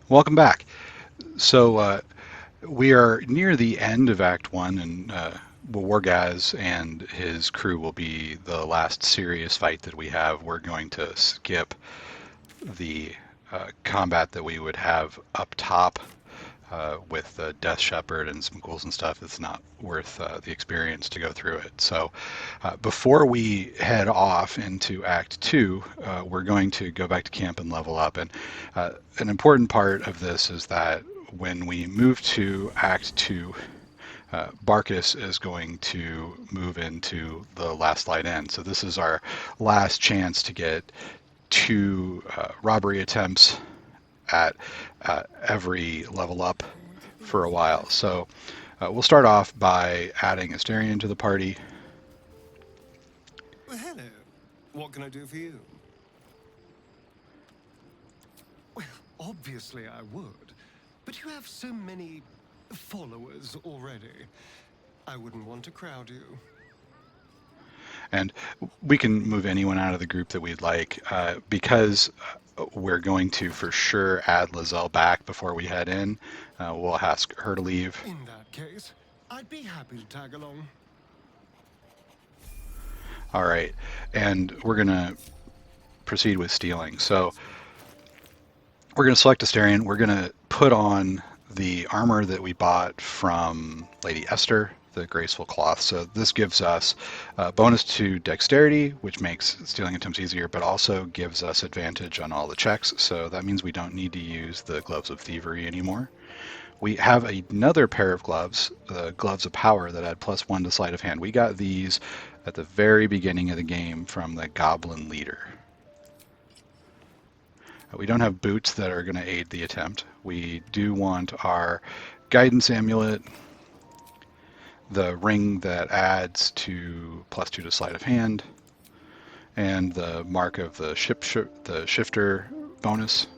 Welcome back. So we are near the end of Act 1, and Wargaz and his crew will be the last serious fight that we have. We're going to skip the combat that we would have up top with the Death Shepherd and some ghouls and stuff. It's not worth the experience to go through it. So before we head off into Act 2, we're going to go back to camp and level up. And an important part of this is that when we move to Act 2, Barcus is going to move into the last light end. So this is our last chance to get two robbery attempts at every level up for a while. So we'll start off by adding Asterion to the party. Well, hello. What can I do for you? Well, obviously I would. But you have so many followers already. I wouldn't want to crowd you. And we can move anyone out of the group that we'd like because we're going to for sure add Lizelle back before we head in. We'll ask her to leave. In that case, I'd be happy to tag along. All right, and we're going to proceed with stealing. So we're going to select Asterion. We're going to put on the armor that we bought from Lady Esther, the graceful cloth. So this gives us bonus to dexterity, which makes stealing attempts easier, but also gives us advantage on all the checks. So that means we don't need to use the gloves of thievery anymore. We have another pair of gloves, the gloves of power, that add +1 to sleight of hand. We got these at the very beginning of the game from the goblin leader. We don't have boots that are going to aid the attempt. We do want our guidance amulet, the ring that adds to +2 to sleight of hand, and the mark of the shifter bonus.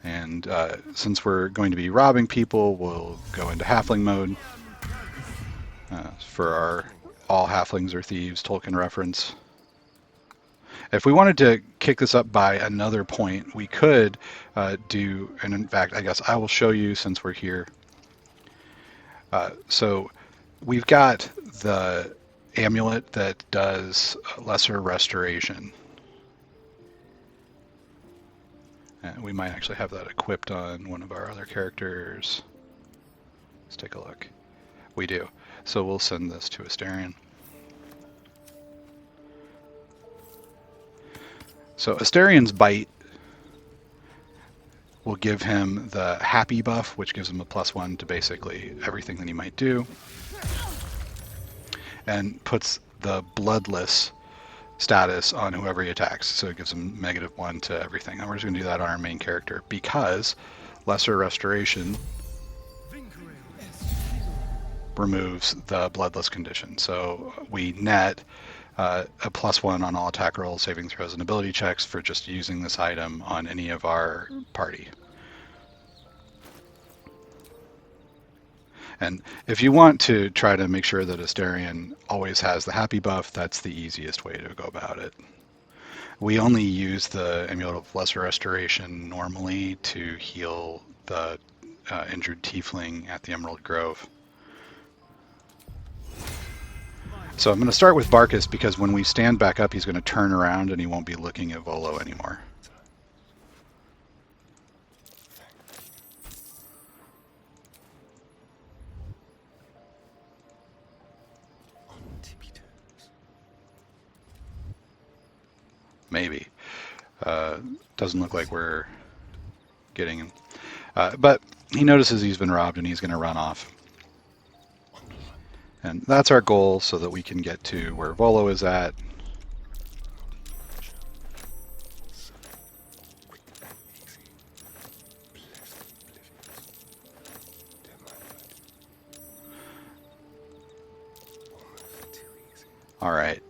And since we're going to be robbing people, we'll go into halfling mode for our all halflings are thieves Tolkien reference. If we wanted to kick this up by another point, we could do, and in fact, I guess I will show you since we're here. So we've got the amulet that does lesser restoration. And we might actually have that equipped on one of our other characters. Let's take a look. We do. So we'll send this to Asterion. So Asterion's bite will give him the happy buff, which gives him a +1 to basically everything that he might do, and puts the bloodless status on whoever he attacks. So it gives him -1 to everything. And we're just going to do that on our main character because lesser restoration removes the bloodless condition. So we net a +1 on all attack rolls, saving throws, and ability checks for just using this item on any of our party. And if you want to try to make sure that Asterion always has the happy buff, that's the easiest way to go about it. We only use the Amulet of Lesser Restoration normally to heal the injured tiefling at the Emerald Grove. So I'm going to start with Barcus because when we stand back up, he's going to turn around and he won't be looking at Volo anymore. Maybe. Doesn't look like we're getting him. But he notices he's been robbed and he's going to run off. And that's our goal so that we can get to where Volo is at. All right.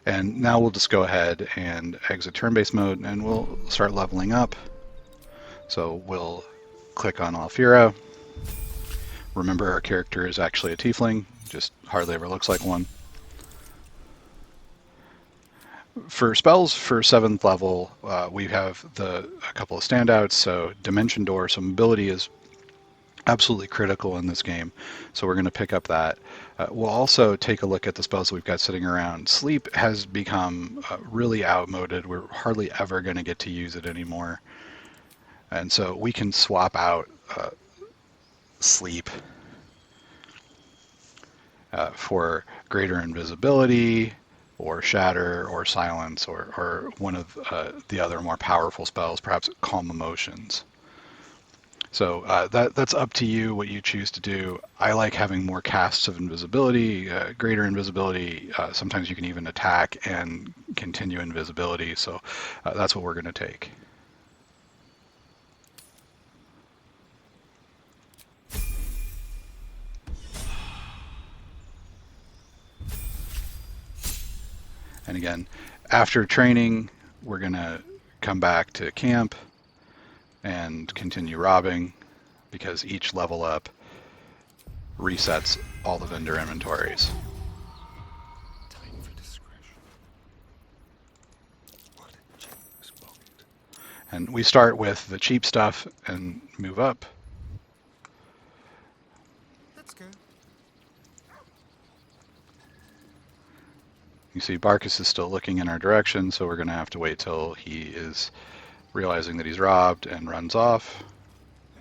And now we'll just go ahead and exit turn-based mode and we'll start leveling up. So we'll click on Alfira. Remember, our character is actually a tiefling, just hardly ever looks like one. For spells for 7th level, we have a couple of standouts. So Dimension Door, so mobility is absolutely critical in this game. So we're going to pick up that. We'll also take a look at the spells that we've got sitting around. Sleep has become really outmoded. We're hardly ever going to get to use it anymore. And so we can swap out Sleep for greater invisibility, or shatter, or silence, or one of the other more powerful spells, perhaps calm emotions. So that's up to you what you choose to do. I like having more casts of invisibility, greater invisibility. Sometimes you can even attack and continue invisibility. So that's what we're going to take. And again, after training, we're going to come back to camp and continue robbing, because each level up resets all the vendor inventories. Time for discretion. What a generous pocket. And we start with the cheap stuff and move up. Let's go. You see Barcus is still looking in our direction, so we're going to have to wait till he is realizing that he's robbed and runs off.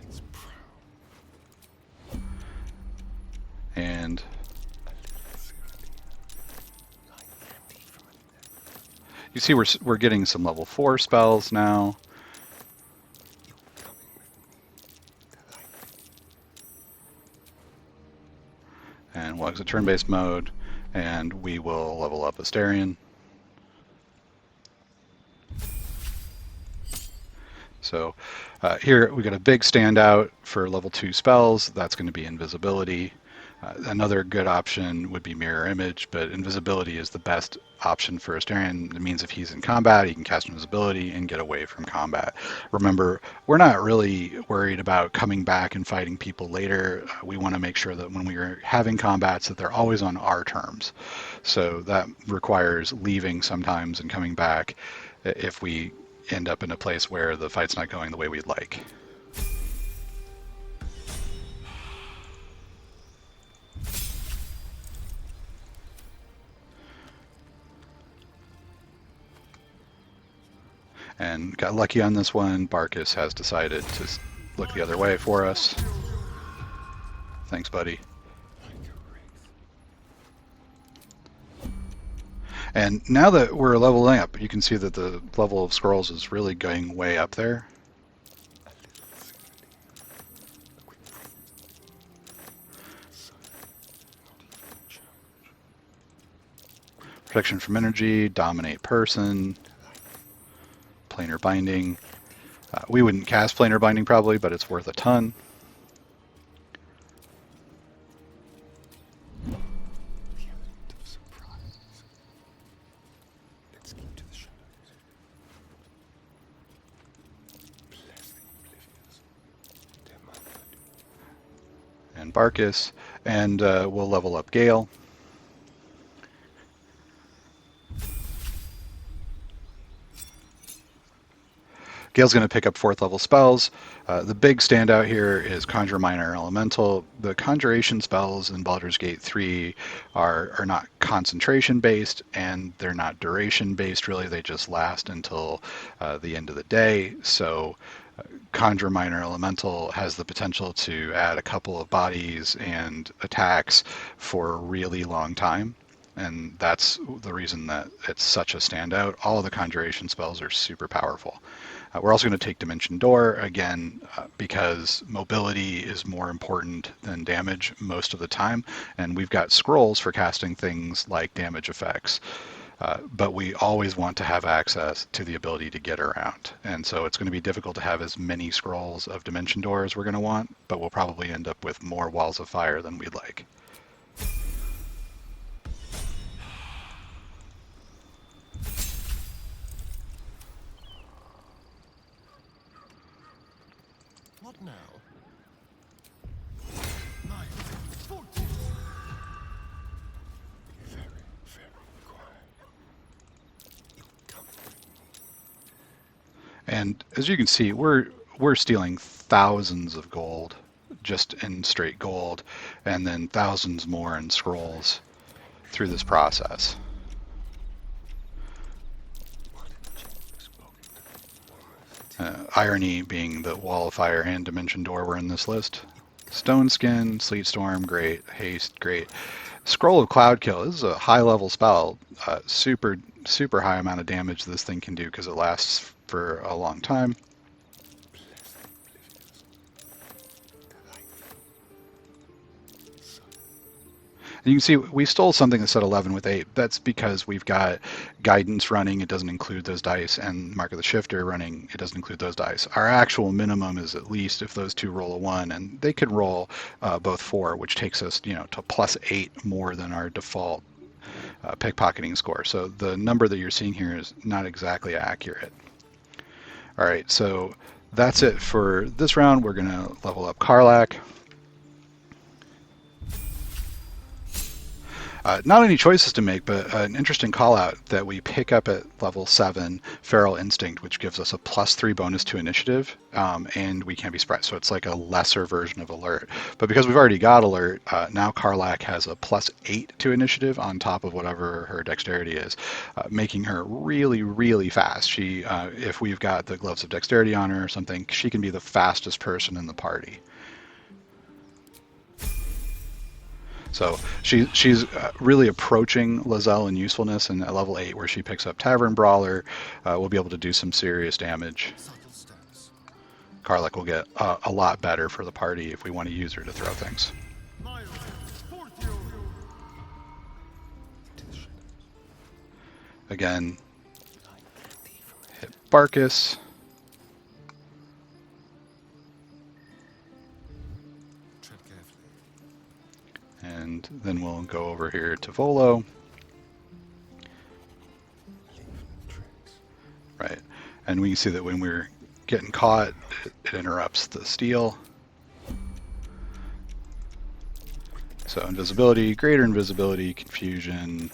Let's prowl. And you see we're getting some level 4 spells now. And we'll exit turn-based mode, and we will level up Asterion. So here we got a big standout for level 2 spells. That's going to be invisibility. Another good option would be mirror image, but invisibility is the best option for Asterion. It means if he's in combat, he can cast invisibility and get away from combat. Remember, we're not really worried about coming back and fighting people later. We want to make sure that when we are having combats that they're always on our terms. So that requires leaving sometimes and coming back if we end up in a place where the fight's not going the way we'd like. And got lucky on this one. Barcus has decided to look the other way for us. Thanks, buddy. And now that we're leveling up, you can see that the level of scrolls is really going way up there. Protection from energy, dominate person, planar binding. We wouldn't cast planar binding probably, but it's worth a ton. And Barcus, and we'll level up Gale. Gale's going to pick up 4th level spells. The big standout here is Conjure Minor Elemental. The conjuration spells in Baldur's Gate 3 are not concentration based, and they're not duration based really. They just last until the end of the day. So Conjure Minor Elemental has the potential to add a couple of bodies and attacks for a really long time. And that's the reason that it's such a standout. All of the conjuration spells are super powerful. We're also going to take Dimension Door, again, because mobility is more important than damage most of the time, and we've got scrolls for casting things like damage effects. But we always want to have access to the ability to get around. And so it's going to be difficult to have as many scrolls of Dimension Door as we're going to want, but we'll probably end up with more Walls of Fire than we'd like. What now? 9, 14. Very, very quiet. You're And as you can see, we're stealing thousands of gold just in straight gold, and then thousands more in scrolls through this process. Irony being the Wall of Fire and Dimension Door were in this list. Stone Skin, Sleet Storm, great. Haste, great. Scroll of Cloud Kill. This is a high level spell. Super high amount of damage this thing can do because it lasts for a long time. And you can see we stole something that said 11 with 8. That's because we've got Guidance running, it doesn't include those dice, and Mark of the Shifter running, it doesn't include those dice. Our actual minimum is at least if those two roll a 1, and they could roll both 4, which takes us to +8 more than our default pickpocketing score. So the number that you're seeing here is not exactly accurate. All right, so that's it for this round. We're going to level up Karlach. Not any choices to make, but an interesting call out that we pick up at level 7, Feral Instinct, which gives us a +3 bonus to initiative, and we can't be surprised. So it's like a lesser version of Alert. But because we've already got Alert, now Karlach has a +8 to initiative on top of whatever her dexterity is, making her really, really fast. She, if we've got the Gloves of Dexterity on her or something, she can be the fastest person in the party. So she's really approaching Lae'zel in usefulness, and at level 8, where she picks up Tavern Brawler, we'll be able to do some serious damage. Karlach will get a lot better for the party if we want to use her to throw things. Again, hit Barcus. And then we'll go over here to Volo. Right. And we can see that when we're getting caught, it interrupts the steal. So invisibility, greater invisibility, confusion,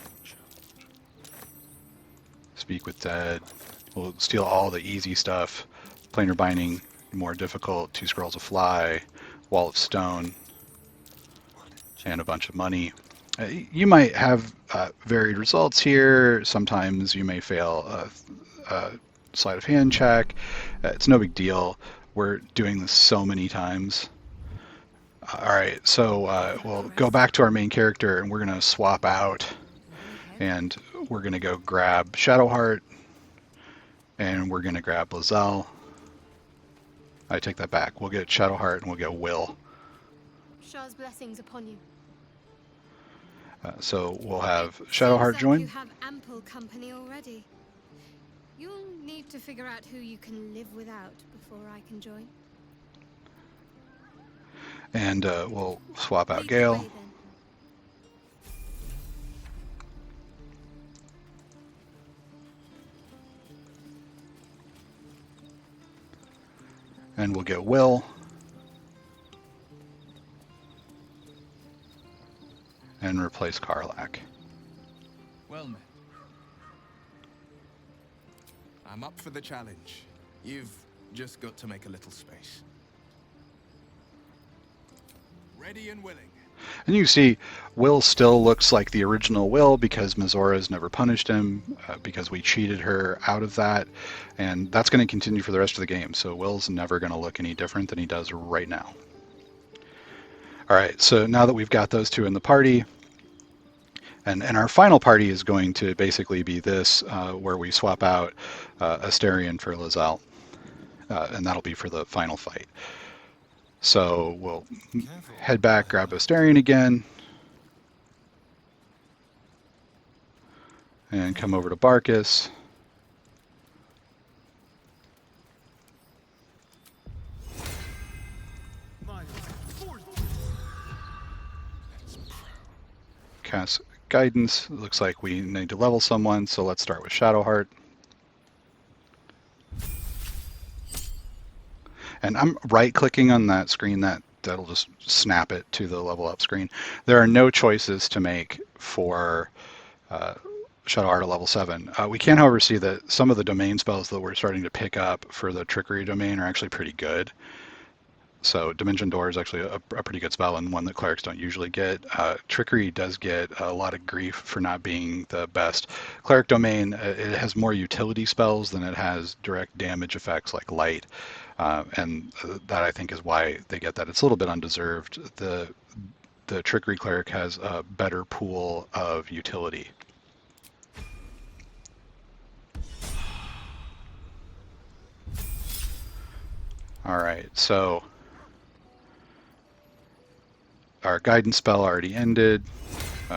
speak with dead. We'll steal all the easy stuff. Planar binding, more difficult. 2 scrolls of fly, wall of stone, and a bunch of money. You might have varied results here. Sometimes you may fail a sleight of hand check. It's no big deal. We're doing this so many times. All right, so we'll go back to our main character, and we're going to swap out, and we're going to go grab Shadowheart, and we're going to grab Lae'zel. I take that back. We'll get Shadowheart, and we'll get Will. Shah's blessings upon you. So we'll have Shadowheart join. You have ample company already. You'll need to figure out who you can live without before I can join. And we'll swap out Gale. And we'll get Will. And replace Karlach. Well met. I'm up for the challenge. You've just got to make a little space. Ready and willing. And you see, Will still looks like the original Will because Mazora's never punished him, because we cheated her out of that, and that's going to continue for the rest of the game. So Will's never going to look any different than he does right now. All right, so now that we've got those two in the party, and our final party is going to basically be this, where we swap out Astarion for Lae'zel, and that'll be for the final fight. So we'll head back, grab Astarion again, and come over to Barcus. Cast Guidance. It looks like we need to level someone, so let's start with Shadowheart. And I'm right-clicking on that screen. That'll just snap it to the level up screen. There are no choices to make for Shadow Art at level 7. We can, however, see that some of the domain spells that we're starting to pick up for the Trickery domain are actually pretty good. So Dimension Door is actually a pretty good spell and one that clerics don't usually get. Trickery does get a lot of grief for not being the best. Cleric domain, it has more utility spells than it has direct damage effects like light. And that I think is why they get that. It's a little bit undeserved. The Trickery cleric has a better pool of utility. All right, so our guidance spell already ended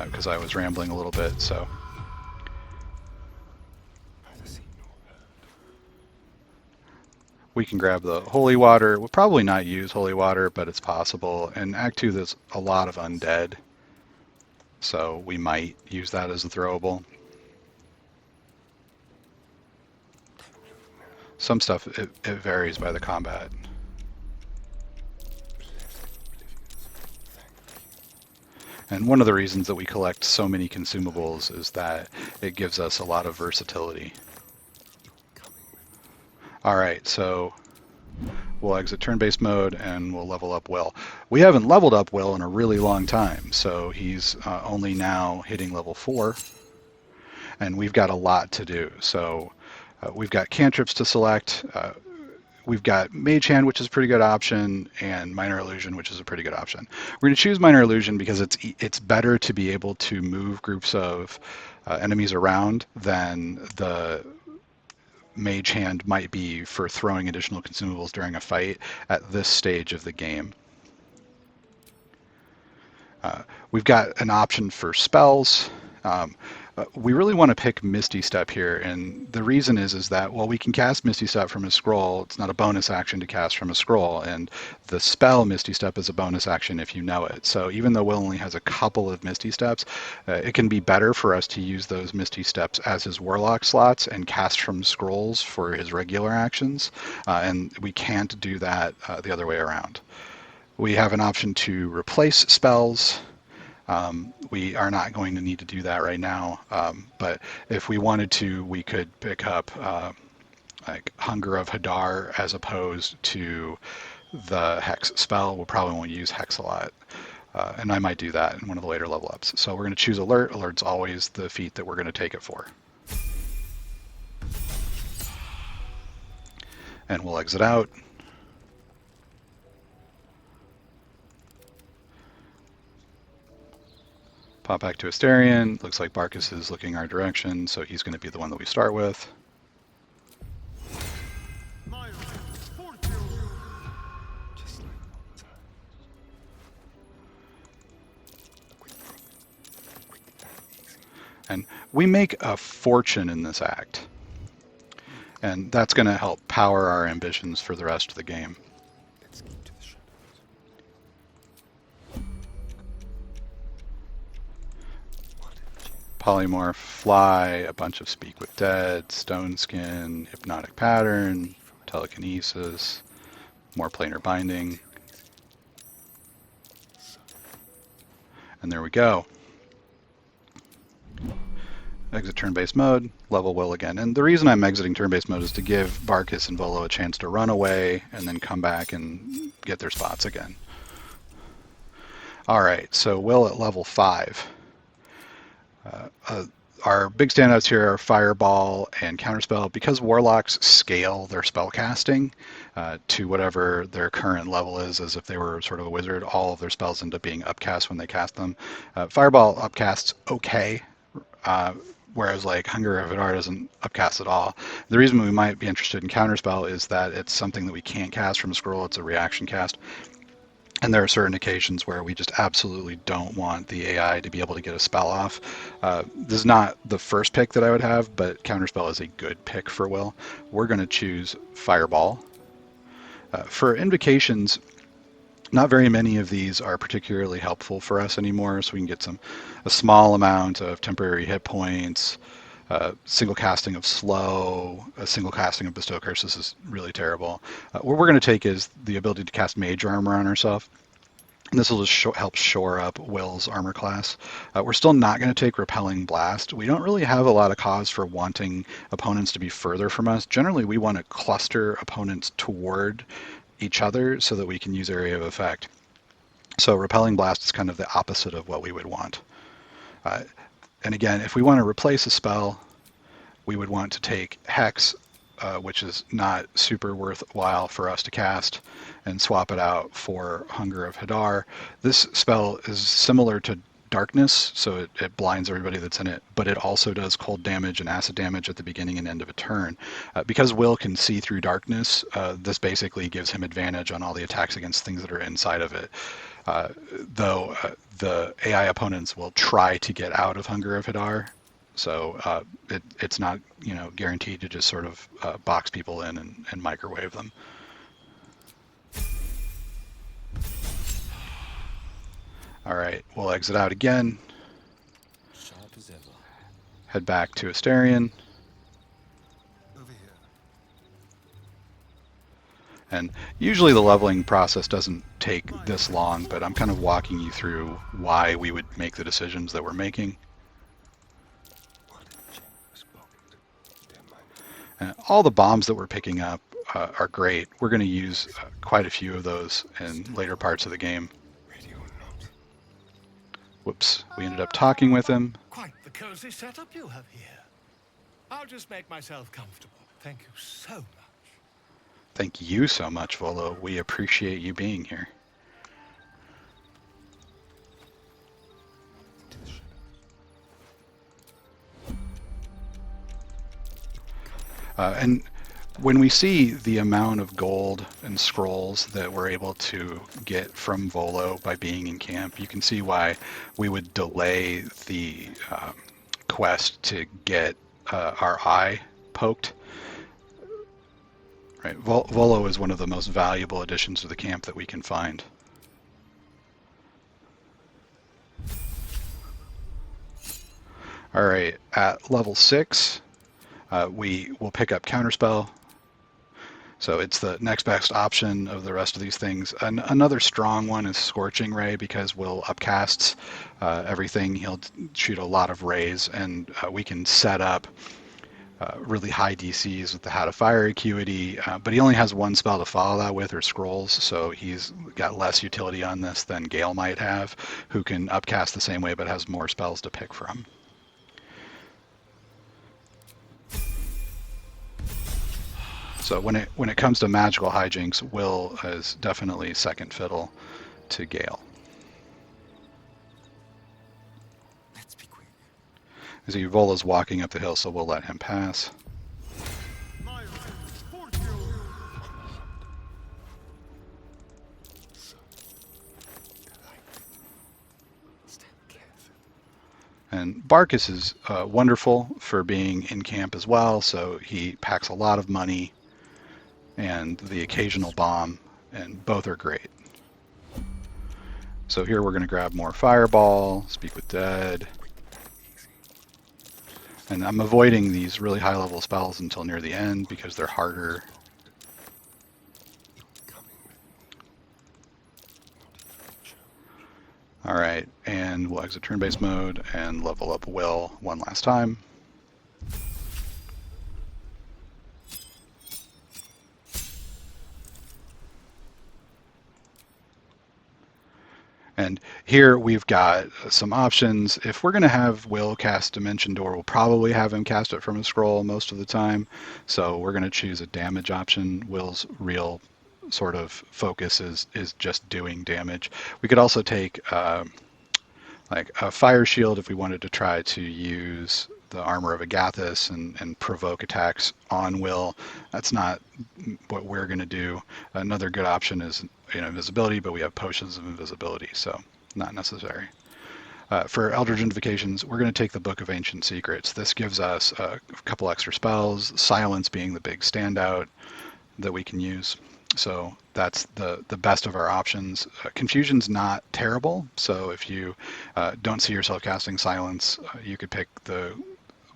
because I was rambling a little bit, so. We can grab the holy water. We'll probably not use holy water, but it's possible. In Act 2, there's a lot of undead, so we might use that as a throwable. Some stuff, it varies by the combat. And one of the reasons that we collect so many consumables is that it gives us a lot of versatility. All right, so we'll exit turn-based mode and we'll level up Will. We haven't leveled up Will in a really long time, so he's only now hitting level 4, and we've got a lot to do. So we've got cantrips to select. We've got Mage Hand, which is a pretty good option, and Minor Illusion, which is a pretty good option. We're going to choose Minor Illusion because it's better to be able to move groups of enemies around than the Mage Hand might be for throwing additional consumables during a fight at this stage of the game. We've got an option for spells. We really want to pick Misty Step here, and the reason is that, well, we can cast Misty Step from a scroll. It's not a bonus action to cast from a scroll, and the spell Misty Step is a bonus action if you know it. So even though Will only has a couple of Misty Steps, it can be better for us to use those Misty Steps as his Warlock slots and cast from scrolls for his regular actions, and we can't do that the other way around. We have an option to replace spells. We are not going to need to do that right now, but if we wanted to, we could pick up like Hunger of Hadar as opposed to the Hex spell. We'll probably won't use Hex a lot, and I might do that in one of the later level ups. So we're going to choose Alert. Alert's always the feat that we're going to take it for. And we'll exit out. Pop back to Asterion. Looks like Barcus is looking our direction, so he's going to be the one that we start with. And we make a fortune in this act. And that's going to help power our ambitions for the rest of the game. Polymorph, Fly, a bunch of Speak with Dead, Stone Skin, Hypnotic Pattern, Telekinesis, more Planar Binding. And there we go. Exit turn-based mode, level Will again. And the reason I'm exiting turn-based mode is to give Barcus and Volo a chance to run away and then come back and get their spots again. All right, so Will at level 5. Our big standouts here are Fireball and Counterspell. Because Warlocks scale their spellcasting to whatever their current level is, as if they were sort of a wizard, all of their spells end up being upcast when they cast them. Fireball upcasts okay, whereas like Hunger of Hadar doesn't upcast at all. The reason we might be interested in Counterspell is that it's something that we can't cast from a scroll. It's a reaction cast. And there are certain occasions where we just absolutely don't want the AI to be able to get a spell off. This is not the first pick that I would have, but Counterspell is a good pick for Will. We're going to choose Fireball. For invocations, not very many of these are particularly helpful for us anymore, so we can get a small amount of temporary hit points, single casting of Slow, a single casting of Bestow Curses is really terrible. What we're going to take is the ability to cast Mage Armor on ourselves. And this will just help shore up Will's armor class. We're still not going to take Repelling Blast. We don't really have a lot of cause for wanting opponents to be further from us. Generally, we want to cluster opponents toward each other so that we can use Area of Effect. So Repelling Blast is kind of the opposite of what we would want. And again, if we want to replace a spell, we would want to take Hex, which is not super worthwhile for us to cast, and swap it out for Hunger of Hadar. This spell is similar to Darkness, so it blinds everybody that's in it, but it also does cold damage and acid damage at the beginning and end of a turn. Because Will can see through darkness, this basically gives him advantage on all the attacks against things that are inside of it. Though the AI opponents will try to get out of Hunger of Hadar, so it's not guaranteed to just sort of box people in and microwave them. All right, we'll exit out again. Sharp as ever. Head back to Asterion. Over here. And usually the leveling process doesn't take this long, but I'm kind of walking you through why we would make the decisions that we're making. And all the bombs that we're picking up are great. We're going to use quite a few of those in later parts of the game. Whoops, we ended up talking with him. Quite the cozy setup you have here. I'll just make myself comfortable. Thank you so much. Thank you so much, Volo. We appreciate you being here. And when we see the amount of gold and scrolls that we're able to get from Volo by being in camp, you can see why we would delay the quest to get our eye poked. Right, Volo is one of the most valuable additions to the camp that we can find. All right, at level 6, we will pick up Counterspell. So it's the next best option of the rest of these things. Another strong one is Scorching Ray, because Will upcasts everything. He'll shoot a lot of rays, and we can set up really high DCs with the Hat of Fire Acuity, but he only has one spell to follow that with, or Scrolls, so he's got less utility on this than Gale might have, who can upcast the same way but has more spells to pick from. So when it comes to magical hijinks, Will is definitely second fiddle to Gale. Let's be quick. As Vola's walking up the hill, so we'll let him pass. And Barcus is wonderful for being in camp as well, so he packs a lot of money and the occasional bomb, and both are great. So here we're going to grab more Fireball, Speak with Dead, and I'm avoiding these really high level spells until near the end because they're harder. Alright, and we'll exit turn-based mode and level up Will one last time. And here we've got some options. If we're going to have Will cast Dimension Door, we'll probably have him cast it from a scroll most of the time. So we're going to choose a damage option. Will's real sort of focus is just doing damage. We could also take like a Fire Shield if we wanted to try to use the Armor of Agathis and provoke attacks on Will. That's not what we're going to do. Another good option is invisibility, but we have potions of invisibility, so not necessary. For Eldritch Invocations, we're going to take the Book of Ancient Secrets. This gives us a couple extra spells, Silence being the big standout that we can use. So that's the best of our options. Confusion's not terrible, so if you don't see yourself casting Silence, you could pick the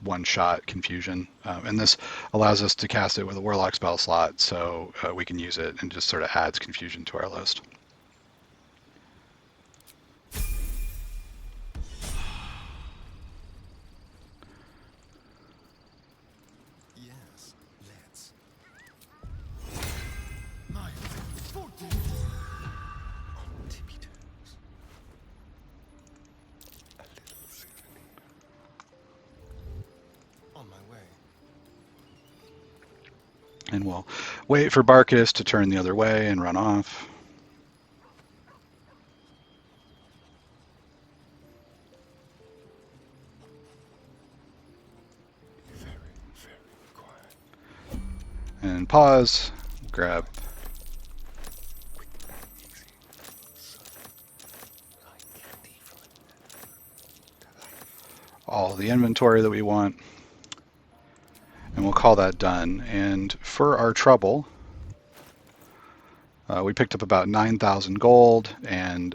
one-shot Confusion. And this allows us to cast it with a Warlock spell slot, so we can use it and just sort of adds Confusion to our list. And we'll wait for Barcus to turn the other way and run off. Very, very quiet. And pause, grab all the inventory that we want, and we'll call that done. And for our trouble, we picked up about 9,000 gold and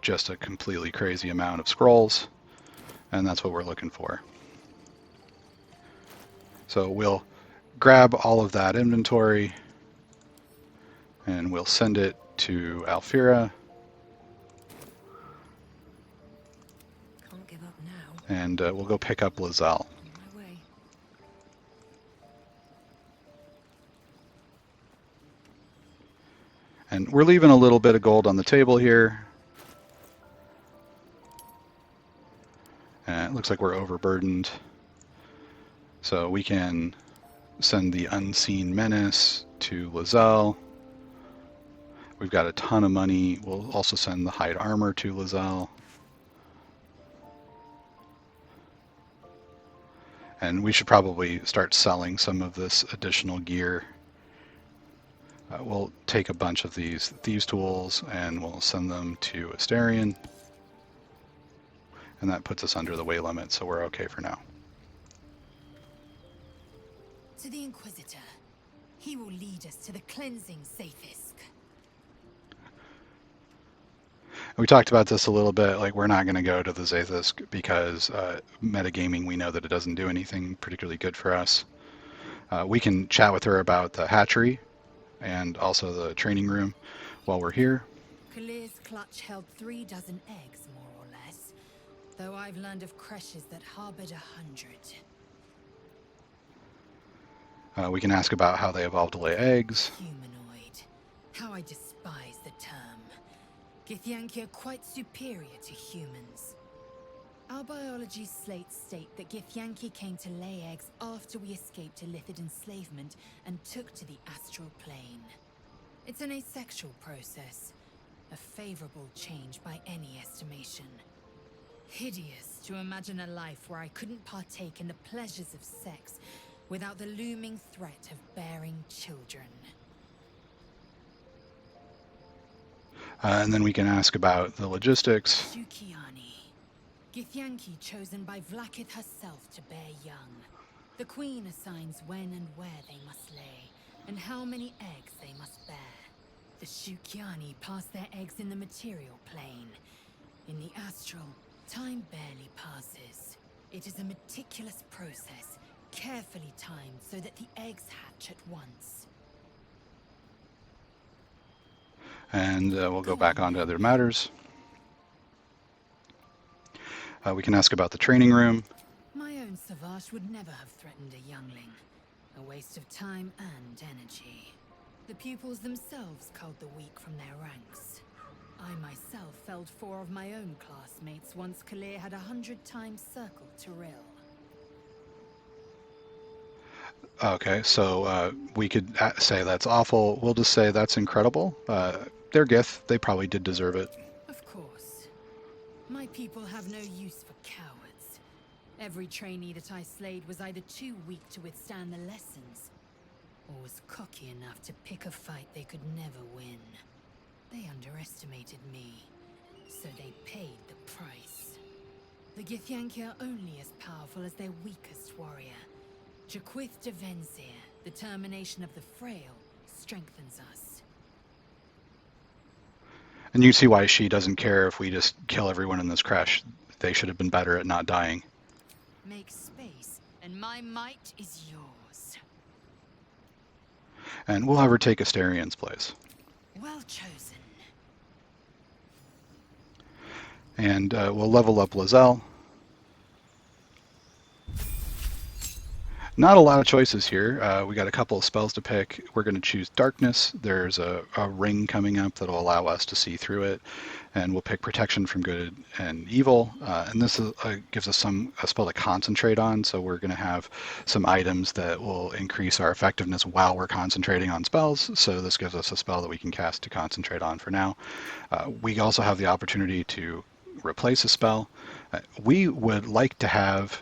just a completely crazy amount of scrolls, and that's what we're looking for. So we'll grab all of that inventory and we'll send it to Alfira. Can't give up now. And we'll go pick up Lizelle. On my way. And we're leaving a little bit of gold on the table here. And it looks like we're overburdened. So we can send the Unseen Menace to Lizelle. We've got a ton of money. We'll also send the Hide Armor to Lizelle. And we should probably start selling some of this additional gear. We'll take a bunch of these Thieves' Tools and we'll send them to Asterion. And that puts us under the way limit, so we're okay for now. To the Inquisitor. He will lead us to the cleansing Safefisk. We talked about this a little bit, like we're not going to go to the Zathis because metagaming, we know that it doesn't do anything particularly good for us. We can chat with her about the hatchery and also the training room while we're here. Kalir's clutch held 36 eggs, more or less. Though I've learned of creches that harbored 100. We can ask about how they evolved to lay eggs. Humanoid. How I despise the term. Githyanki are quite superior to humans. Our biology slates state that Githyanki came to lay eggs after we escaped illicit enslavement and took to the astral plane. It's an asexual process, a favorable change by any estimation. Hideous to imagine a life where I couldn't partake in the pleasures of sex without the looming threat of bearing children. And then we can ask about the logistics. Shukiani. Githyanki chosen by Vlaakith herself to bear young. The Queen assigns when and where they must lay, and how many eggs they must bear. The Shukiani pass their eggs in the material plane. In the astral, time barely passes. It is a meticulous process, carefully timed so that the eggs hatch at once. And we'll go back on to other matters. We can ask about the training room. My own Savage would never have threatened a youngling. A waste of time and energy. The pupils themselves culled the weak from their ranks. I myself felled 4 of my own classmates once Kalir had 100 times circled Tyrell. Okay, so we could say that's awful. We'll just say that's incredible. They're Gith. They probably did deserve it. Of course. My people have no use for cowards. Every trainee that I slayed was either too weak to withstand the lessons, or was cocky enough to pick a fight they could never win. They underestimated me, so they paid the price. The Githyanki are only as powerful as their weakest warrior. Jaquith de Venzir, the termination of the frail, strengthens us. And you see why she doesn't care if we just kill everyone in this crash. They should have been better at not dying. Make space, and my might is yours. And we'll have her take Asterian's place. Well chosen. And we'll level up Lizelle. Not a lot of choices here. We got a couple of spells to pick. We're going to choose Darkness. There's a ring coming up that'll allow us to see through it, and we'll pick Protection from Good and Evil. And this gives us a spell to concentrate on, so we're going to have some items that will increase our effectiveness while we're concentrating on spells. So this gives us a spell that we can cast to concentrate on for now. We also have the opportunity to replace a spell. We would like to have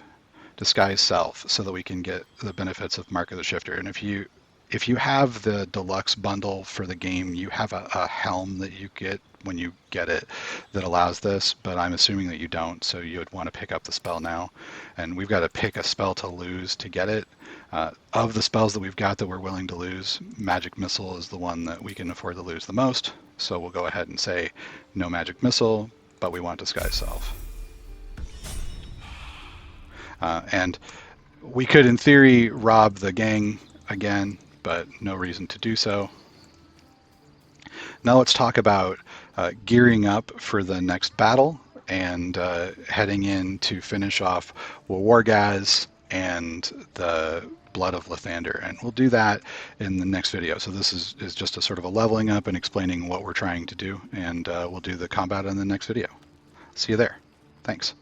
Disguise Self so that we can get the benefits of Mark of the Shifter. And if you have the deluxe bundle for the game, you have a helm that you get when you get it that allows this, but I'm assuming that you don't, so you would want to pick up the spell now. And we've got to pick a spell to lose to get it. Of the spells that we've got that we're willing to lose, Magic Missile is the one that we can afford to lose the most. So we'll go ahead and say no Magic Missile, but we want Disguise Self. And we could, in theory, rob the gang again, but no reason to do so. Now let's talk about gearing up for the next battle and heading in to finish off Wargaz and the Blood of Lathander. And we'll do that in the next video. So this is just a sort of a leveling up and explaining what we're trying to do. And we'll do the combat in the next video. See you there. Thanks.